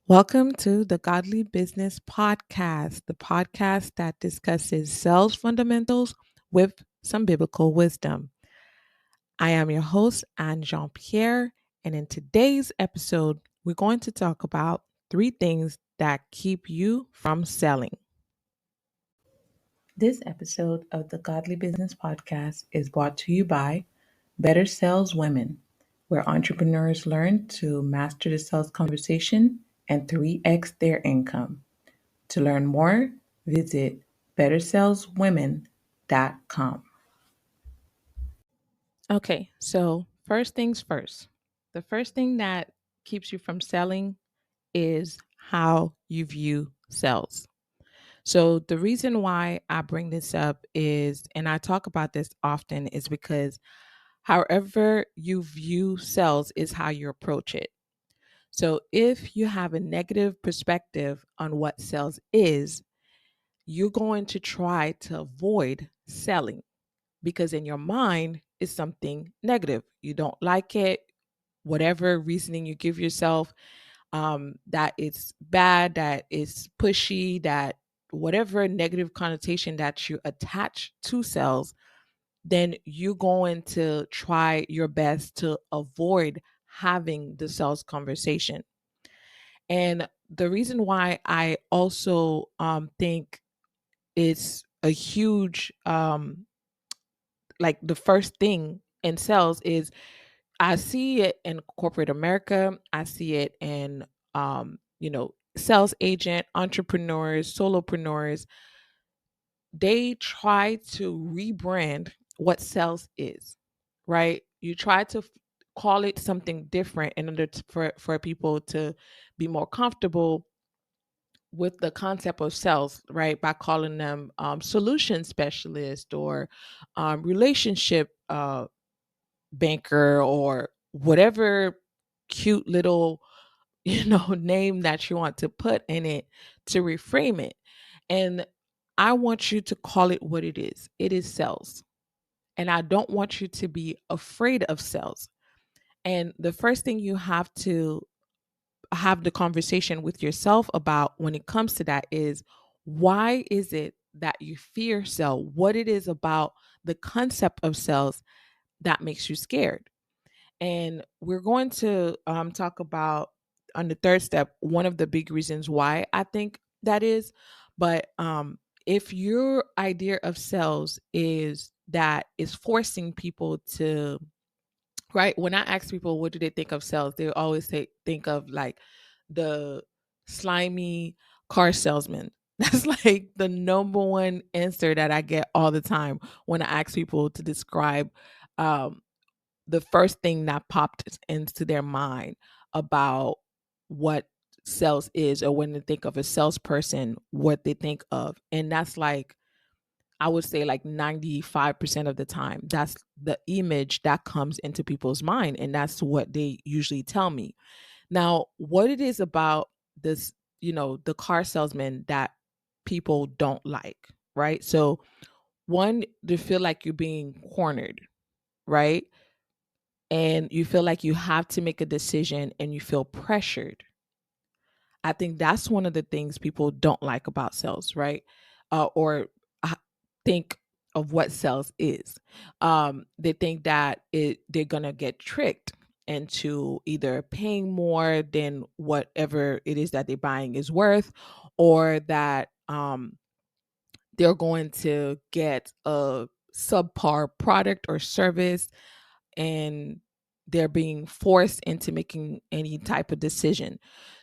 Welcome to the Godly Business Podcast, the podcast that discusses sales fundamentals with some biblical wisdom. I am your host, Anne Jean Pierre, and in today's episode, we're going to talk about three things that keep you from selling. This episode of the Godly Business Podcast is brought to you by Better Sales Women, where entrepreneurs learn to master the sales conversation and 3x their income. To learn more, visit bettersaleswomen.com. Okay, so first things first. The first thing that keeps you from selling is how you view sales. So the reason why I bring this up is, and I talk about this often, is because however you view sales is how you approach it. So if you have a negative perspective on what sales is, you're going to try to avoid selling because in your mind it's something negative. You don't like it, whatever reasoning you give yourself, that it's bad, that it's pushy, that whatever negative connotation that you attach to sales, then you're going to try your best to avoid having the sales conversation. And the reason why I also think it's a huge like the first thing in sales is I see it in corporate America. I see it in sales agent, entrepreneurs, solopreneurs. They try to rebrand what sales is, right? You try to call it something different in order for people to be more comfortable with the concept of sales, right? By calling them solution specialist or relationship banker or whatever cute little name that you want to put in it to reframe it. And I want you to call it what it is. It is sales. And I don't want you to be afraid of sales. And the first thing you have to have the conversation with yourself about when it comes to that is, why is it that you fear sell? What it is about the concept of sales that makes you scared? And we're going to talk about on the third step one of the big reasons why I think that is. But if your idea of sales is that is forcing people to, right, when I ask people what do they think of sales, they always think of like the slimy car salesman. That's like the number one answer that I get all the time when I ask people to describe um, the first thing that popped into their mind about what sales is, or when they think of a salesperson, what they think of. And that's like, I would say like 95% of the time, that's the image that comes into people's mind. And that's what they usually tell me. Now, what it is about this, the car salesman that people don't like, right? So, one, they feel like you're being cornered, right? And you feel like you have to make a decision and you feel pressured. I think that's one of the things people don't like about sales, right? Or think of what sales is. They think that they're gonna get tricked into either paying more than whatever it is that they're buying is worth, or that they're going to get a subpar product or service, and they're being forced into making any type of decision.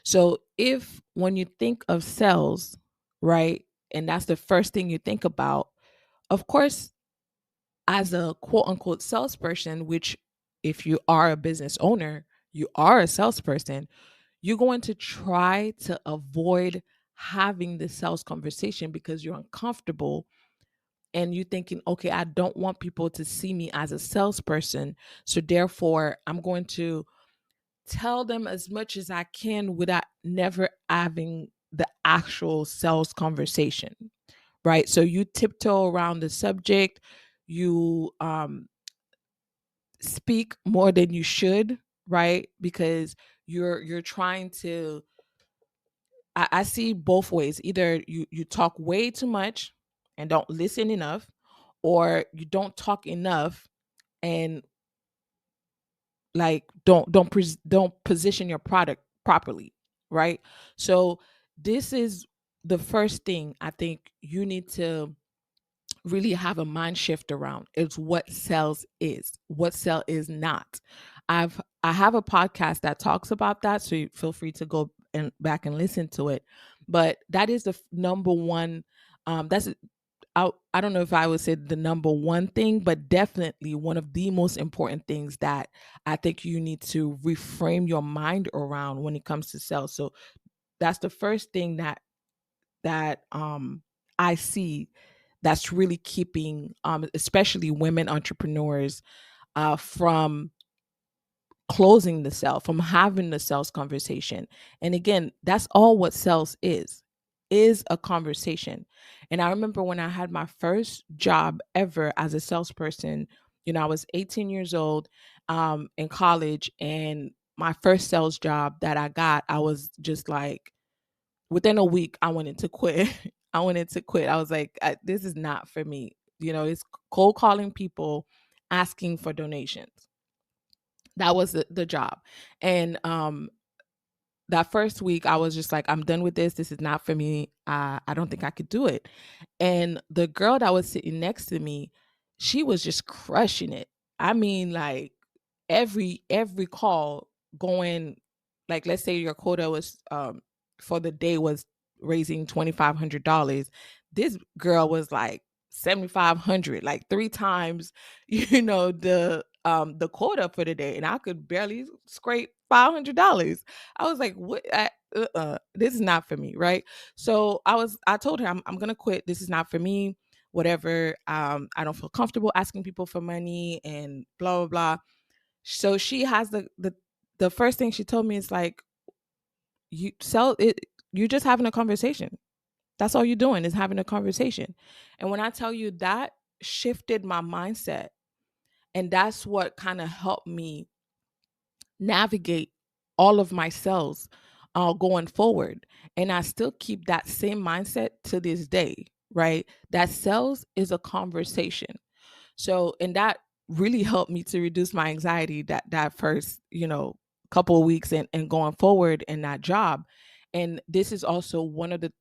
So if when you think of sales, right, and that's the first thing you think about, of course, as a quote unquote salesperson, which if you are a business owner, you are a salesperson, you're going to try to avoid having the sales conversation because you're uncomfortable and you're thinking, okay, I don't want people to see me as a salesperson. So therefore, I'm going to tell them as much as I can without never having the actual sales conversation, right? So you tiptoe around the subject, you speak more than you should, right? Because you're trying to I see both ways. Either you talk way too much and don't listen enough, or you don't talk enough and like don't position your product properly, right? So this is the first thing I think you need to really have a mind shift around, is what sales is, what sell is not. I have a podcast that talks about that, so you feel free to go and back and listen to it. But that is the number one. That's I don't know if I would say the number one thing, but definitely one of the most important things that I think you need to reframe your mind around when it comes to sales. So that's the first thing that I see that's really keeping especially women entrepreneurs from closing the sale, from having the sales conversation. And again, that's all what sales is a conversation. And I remember when I had my first job ever as a salesperson, I was 18 years old in college, and my first sales job that I got, I was just like, within a week, I wanted to quit. I wanted to quit. I was like, this is not for me. It's cold calling people, asking for donations. That was the job. And that first week, I was just like, I'm done with this. This is not for me. I don't think I could do it. And the girl that was sitting next to me, she was just crushing it. I mean, like every call going, like, let's say your quota was for the day was raising $2,500. This girl was like 7,500, like three times the quota for the day, and I could barely scrape $500. I was like, what? This is not for me, right? So I told her, I'm gonna quit. This is not for me, whatever. I don't feel comfortable asking people for money and blah blah blah. So she has the first thing she told me is like, you sell it, you're just having a conversation. That's all you're doing, is having a conversation. And when I tell you, that shifted my mindset, and that's what kind of helped me navigate all of my sales going forward. And I still keep that same mindset to this day, right? That sales is a conversation. So, and that really helped me to reduce my anxiety that first, couple of weeks and going forward in that job. And this is also one of the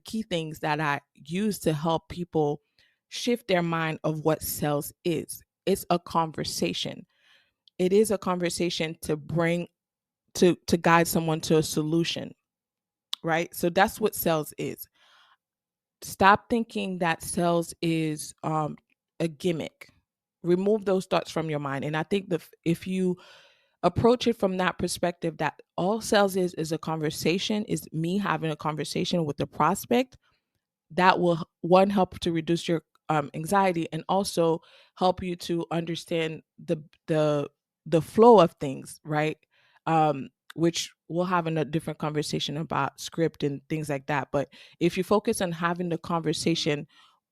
key things that I use to help people shift their mind of what sales is. It's a conversation. It is a conversation to bring to guide someone to a solution, right? So that's what sales is. Stop thinking that sales is a gimmick. Remove those thoughts from your mind. And I think that if you approach it from that perspective, that all sales is a conversation, is me having a conversation with the prospect, that will, one, help to reduce your anxiety, and also help you to understand the flow of things, right? Which we'll have in a different conversation about script and things like that. But if you focus on having the conversation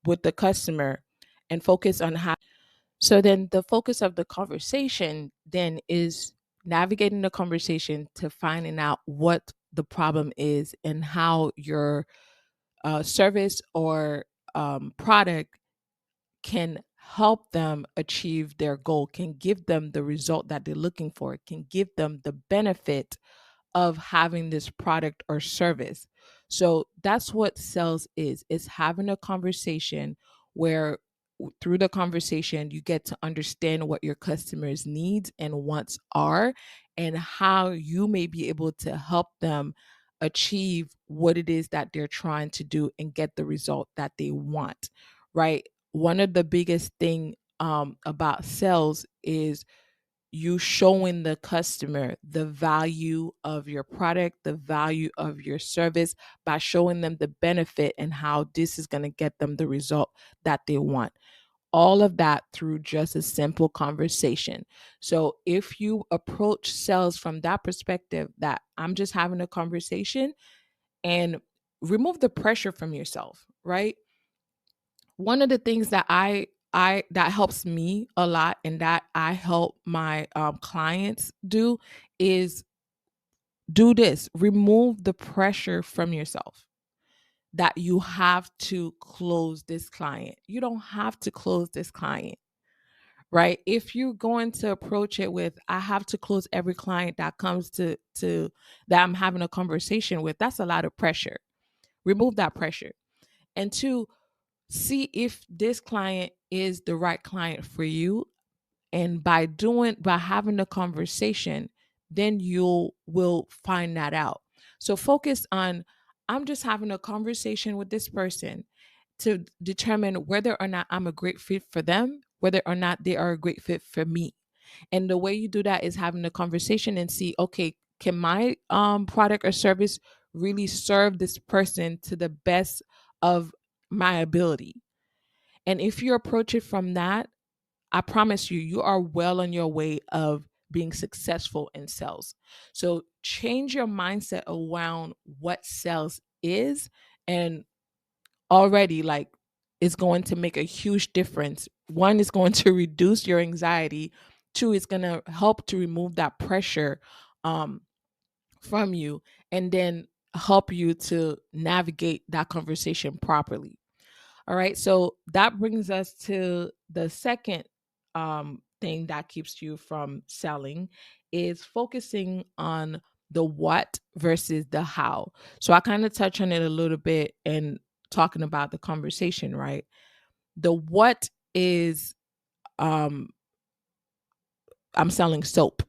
with the customer and focus on how, so then the focus of the conversation then is navigating the conversation to finding out what the problem is and how your service or product can help them achieve their goal, can give them the result that they're looking for, can give them the benefit of having this product or service. So that's what sales is. It's having a conversation where through the conversation you get to understand what your customers' needs and wants are, and how you may be able to help them achieve what it is that they're trying to do and get the result that they want, right? One of the biggest thing about sales is you showing the customer the value of your product, the value of your service, by showing them the benefit and how this is going to get them the result that they want. All of that through just a simple conversation. So if you approach sales from that perspective, that I'm just having a conversation, and remove the pressure from yourself, right? One of the things that I that helps me a lot, and that I help my clients do, is do this. Remove the pressure from yourself that you have to close this client. You don't have to close this client, right? If you're going to approach it with, I have to close every client that comes to that I'm having a conversation with, that's a lot of pressure. Remove that pressure. And two, see if this client is the right client for you. And by having the conversation, then you will find that out. So focus on, I'm just having a conversation with this person to determine whether or not I'm a great fit for them, whether or not they are a great fit for me. And the way you do that is having a conversation and see, okay, can my product or service really serve this person to the best of my ability? And if you approach it from that, I promise you, you are well on your way of being successful in sales. So change your mindset around what sales is, and already, like, it's going to make a huge difference. One is going to reduce your anxiety. Two, is going to help to remove that pressure um, from you, and then help you to navigate that conversation properly. All right. So that brings us to the second thing that keeps you from selling, is focusing on the what versus the how. So I kind of touch on it a little bit in talking about the conversation, right? The what is, um, I'm selling soap,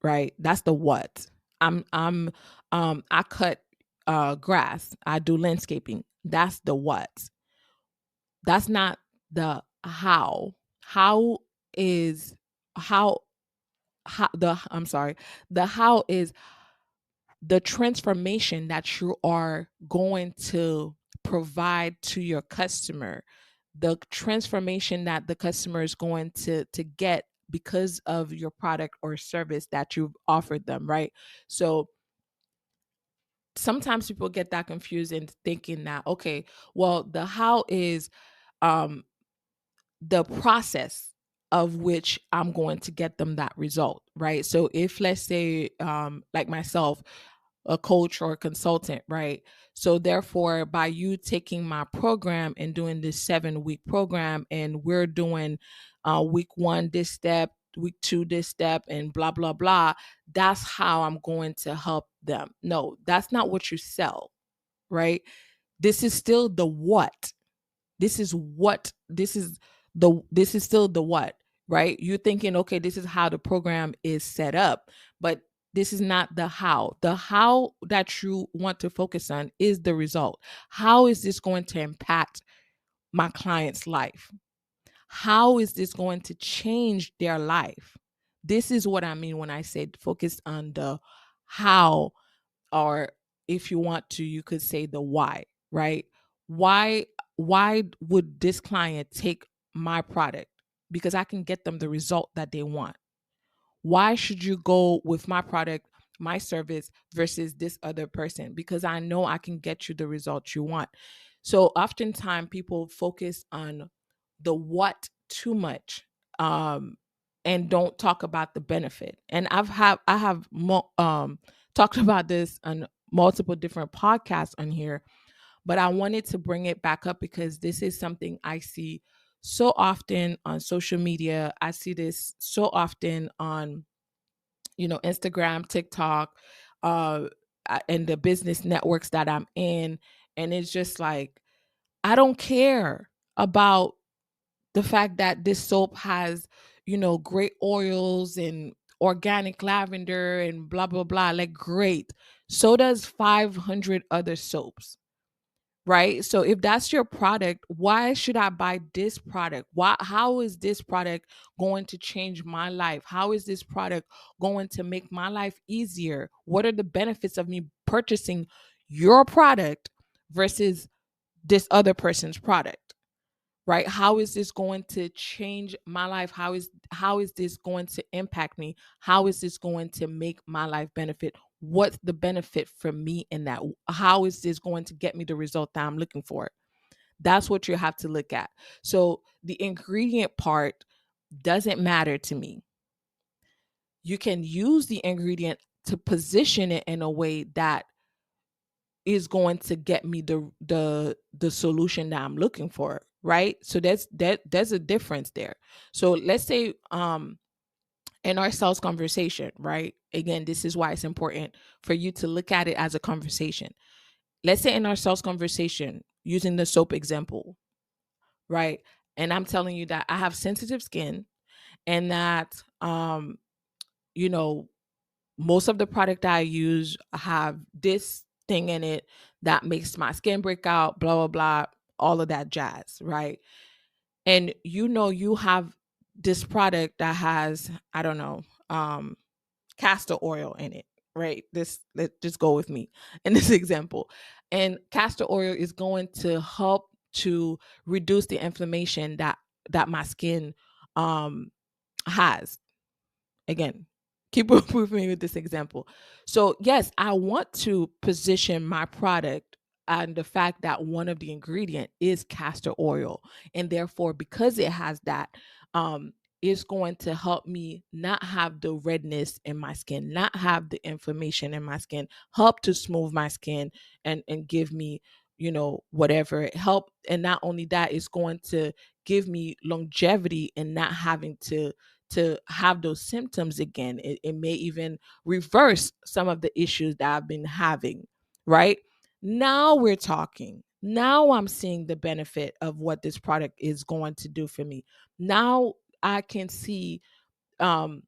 right? That's the what. I'm I cut grass. I do landscaping. That's the what. That's not the how. How is how how the I'm sorry. The how is the transformation that you are going to provide to your customer. The transformation that the customer is going to get because of your product or service that you've offered them, right? So sometimes people get that confused and thinking that, okay, well, the how is um the process of which I'm going to get them that result, right? So if, let's say, like myself, a coach or a consultant, right? So therefore, by you taking my program and doing this 7-week program, and we're doing week 1 this step, week 2 this step, and blah blah blah, that's how I'm going to help them. No, that's not what you sell, right? This is still the what. This is still the what, right? You're thinking, okay, this is how the program is set up, but this is not the how. The how that you want to focus on is the result. How is this going to impact my client's life? How is this going to change their life? This is what I mean when I said focus on the how, or if you want to, you could say the why, right? Why would this client take my product? Because I can get them the result that they want. Why should you go with my product, my service versus this other person? Because I know I can get you the result you want. So oftentimes people focus on the what too much, um, and don't talk about the benefit. And I have talked about this on multiple different podcasts on here, but I wanted to bring it back up because this is something I see so often on social media. I see this so often on, Instagram, TikTok, uh, and the business networks that I'm in. And it's just like, I don't care about the fact that this soap has, great oils and organic lavender and blah, blah, blah. Like, great. So does 500 other soaps, right? So if that's your product, why should I buy this product? How is this product going to change my life? How is this product going to make my life easier? What are the benefits of me purchasing your product versus this other person's product? Right? How is this going to change my life? How is this going to impact me? How is this going to make my life benefit? What's the benefit for me in that? How is this going to get me the result that I'm looking for? That's what you have to look at. So the ingredient part doesn't matter to me. You can use the ingredient to position it in a way that is going to get me the solution that I'm looking for, right? So there's a difference there. So let's say in our sales conversation, right? Again, this is why it's important for you to look at it as a conversation. Let's say in our sales conversation, using the soap example, right? And I'm telling you that I have sensitive skin, and that you know, most of the product I use have this thing in it that makes my skin break out, blah blah blah, all of that jazz, right? And you have this product that has, I don't know, um castor oil in it, right? Let just go with me in this example. And castor oil is going to help to reduce the inflammation that my skin um has. Again, keep with me with this example. So yes, I want to position my product and the fact that one of the ingredient is castor oil, and therefore because it has that, um it's going to help me not have the redness in my skin, not have the inflammation in my skin, help to smooth my skin, and give me, whatever help. And not only that, it's going to give me longevity and not having to have those symptoms again. It may even reverse some of the issues that I've been having, right? Now we're talking. Now I'm seeing the benefit of what this product is going to do for me. Now I can see, um,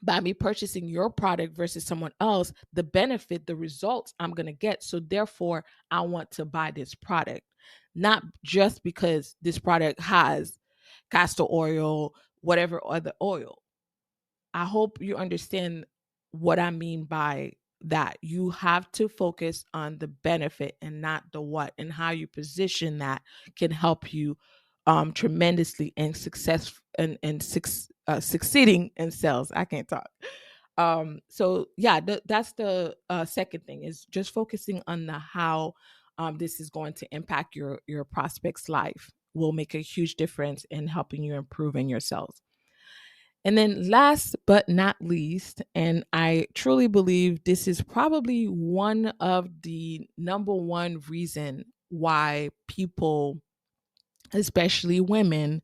by me purchasing your product versus someone else, the benefit, the results I'm going to get. So therefore, I want to buy this product, not just because this product has castor oil, whatever other oil. I hope you understand what I mean by that. You have to focus on the benefit and not the what, and how you position that can help you tremendously and succeeding in sales. I can't talk. So yeah, that's the second thing, is just focusing on the how this is going to impact your prospect's life will make a huge difference in helping you improve in your sales. And then last but not least, and I truly believe this is probably one of the number one reason why people, especially women,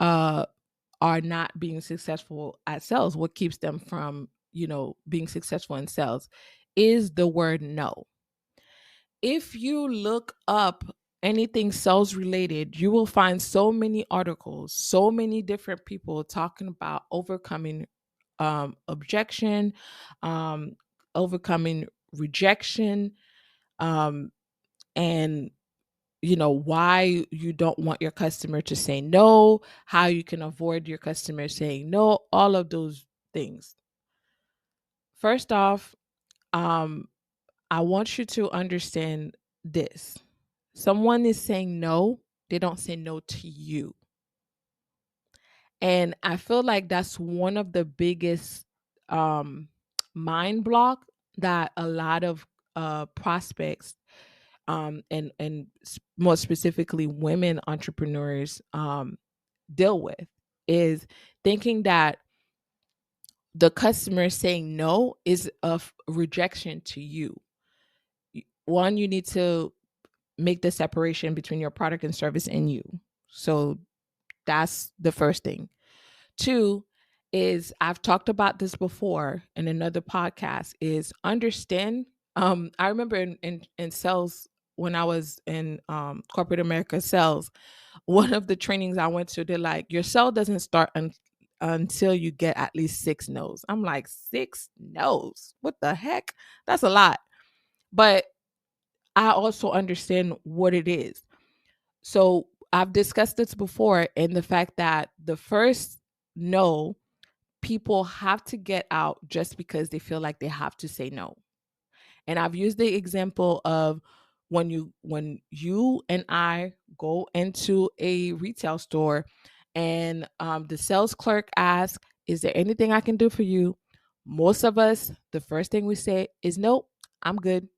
uh, are not being successful at sales. What keeps them from, being successful in sales is the word no. If you look up anything sales related, you will find so many articles, so many different people talking about overcoming objection, um, overcoming rejection, um, and why you don't want your customer to say no, how you can avoid your customer saying no, all of those things. First off, um, I want you to understand this. Someone is saying no, they don't say no to you. And I feel like that's one of the biggest um, mind block that a lot of prospects, and more specifically women entrepreneurs, deal with, is thinking that the customer saying no is a rejection to you. One, you need to make the separation between your product and service and you. So that's the first thing. Two is, I've talked about this before in another podcast, is understand. I remember in sales, when I was in corporate America sales, one of the trainings I went to, they're like, your sale doesn't start until you get at least 6 no's. I'm like, 6 no's? What the heck? That's a lot. But I also understand what it is. So I've discussed this before, in the fact that the first no, people have to get out just because they feel like they have to say no. And I've used the example of when you and I go into a retail store, and the sales clerk asks, "Is there anything I can do for you?" Most of us, the first thing we say is, "Nope, I'm good."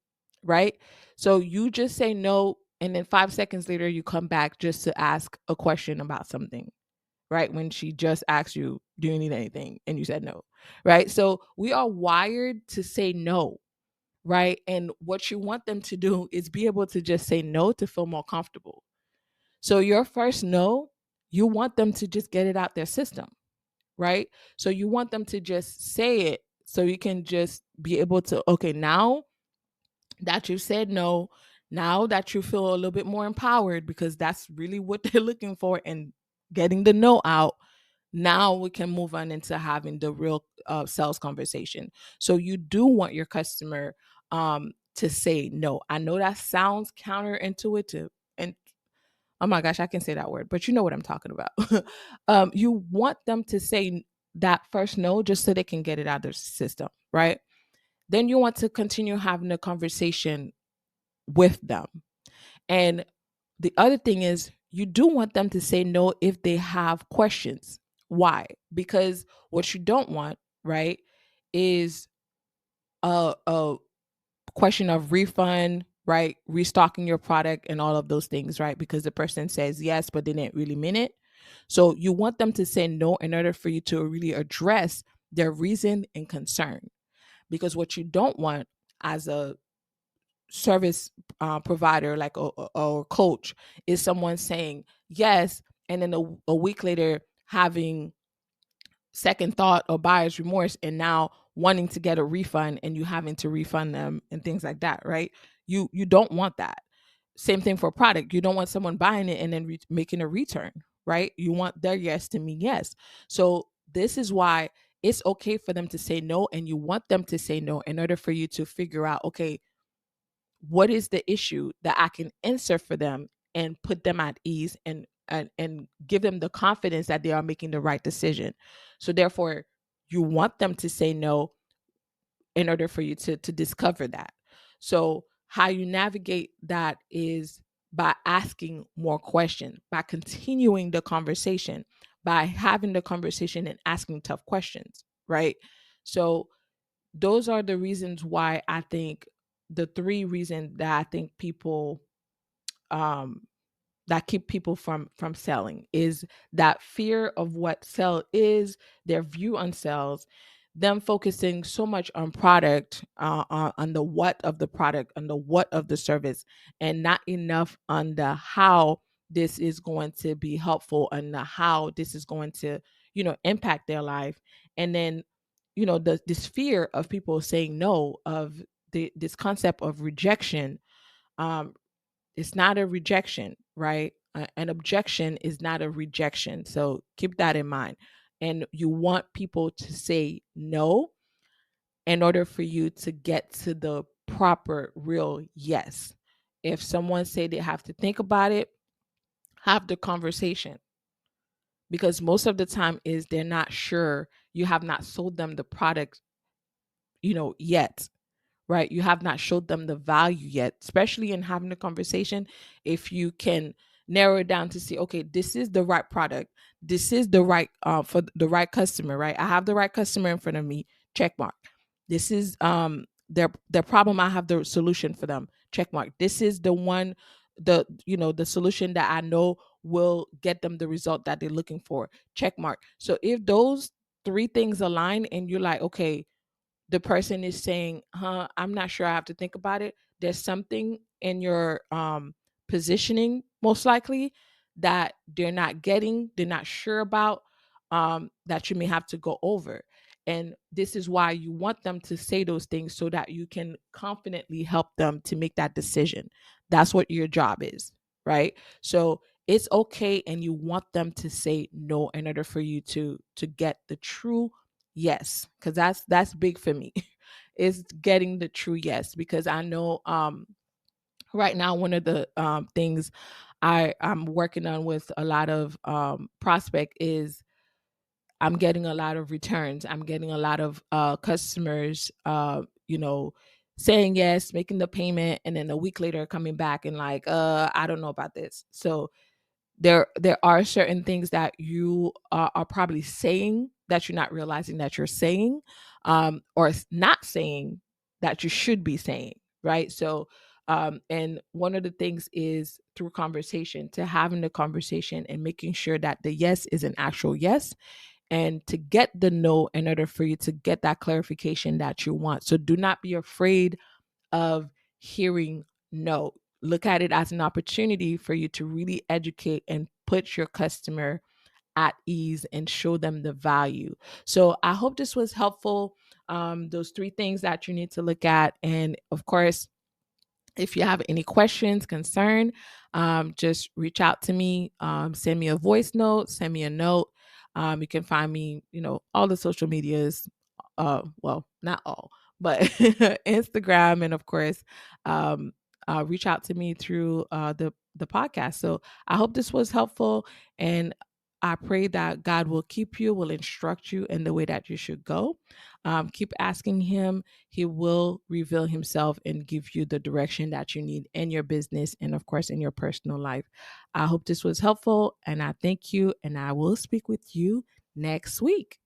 Right? So you just say no, and then 5 seconds later you come back just to ask a question about something, right? When she just asked you, do you need anything? And you said no, right? So we are wired to say no, right? And what you want them to do is be able to just say no to feel more comfortable. So your first no, you want them to just get it out their system, right? So you want them to just say it so you can just be able to, okay, now that you said no, now that you feel a little bit more empowered because that's really what they're looking for and getting the no out, now we can move on into having the real sales conversation. So you do want your customer to say no. I know that sounds counterintuitive, and oh my gosh, I can say that word, but you know what I'm talking about. You want them to say that first no just so they can get it out of their system, right? Then you want to continue having a conversation with them. And the other thing is, you do want them to say no if they have questions. Why? Because what you don't want, right, is a question of refund, right? Restocking your product and all of those things, right? Because the person says yes, but they didn't really mean it. So you want them to say no in order for you to really address their reason and concern. Because what you don't want as a service provider, like a coach, is someone saying yes, and then a week later having second thought or buyer's remorse and now wanting to get a refund and you having to refund them and things like that, right? You don't want that. Same thing for a product. You don't want someone buying it and then making a return, right? You want their yes to mean yes. So this is why it's okay for them to say no, and you want them to say no in order for you to figure out, okay, what is the issue that I can answer for them and put them at ease, and give them the confidence that they are making the right decision. So therefore, you want them to say no in order for you to discover that. So how you navigate that is by asking more questions, by continuing the conversation, by having the conversation and asking tough questions, right? So those are the reasons why I think, the three reasons that I think people um that keep people from selling is that fear of what sell is, their view on sales, them focusing so much on product, on the what of the product, on the what of the service, and not enough on the how this is going to be helpful and the how this is going to, impact their life. And then, this fear of people saying no, of this concept of rejection. um, it's not a rejection, right? An objection is not a rejection. So keep that in mind. And you want people to say no in order for you to get to the proper, real yes. If someone say they have to think about it, have the conversation, because most of the time is they're not sure, you have not sold them the product, yet, right? You have not showed them the value yet, especially in having a conversation. If you can narrow it down to say, okay, this is the right product, this is the right for the right customer, right? I have the right customer in front of me, check mark. This is their problem, I have the solution for them, check mark. This is the one, the solution that I know will get them the result that they're looking for, check mark. So if those three things align and you're like, okay, the person is saying, I'm not sure, I have to think about it. There's something in your positioning, most likely, that they're not getting, they're not sure about, that you may have to go over. And this is why you want them to say those things so that you can confidently help them to make that decision. That's what your job is, right? So it's okay, and you want them to say no in order for you to get the true yes, because that's big for me. Is getting the true yes, because I know right now one of the things I'm working on with a lot of prospect is I'm getting a lot of returns. I'm getting a lot of customers saying yes, making the payment, and then a week later coming back and like, I don't know about this. So there are certain things that you are probably saying that you're not realizing that you're saying, or not saying that you should be saying, right? So And one of the things is through conversation, to having the conversation and making sure that the yes is an actual yes, and to get the no in order for you to get that clarification that you want. So do not be afraid of hearing no. Look at it as an opportunity for you to really educate and put your customer at ease and show them the value. So I hope this was helpful. Those three things that you need to look at. And of course, if you have any questions, concern, just reach out to me. Send me a voice note, send me a note. You can find me, all the social medias. Well, not all, but Instagram, and of course, um, reach out to me through the podcast. So I hope this was helpful, and I pray that God will keep you, will instruct you in the way that you should go. Keep asking Him. He will reveal Himself and give you the direction that you need in your business and, of course, in your personal life. I hope this was helpful, and I thank you, and I will speak with you next week.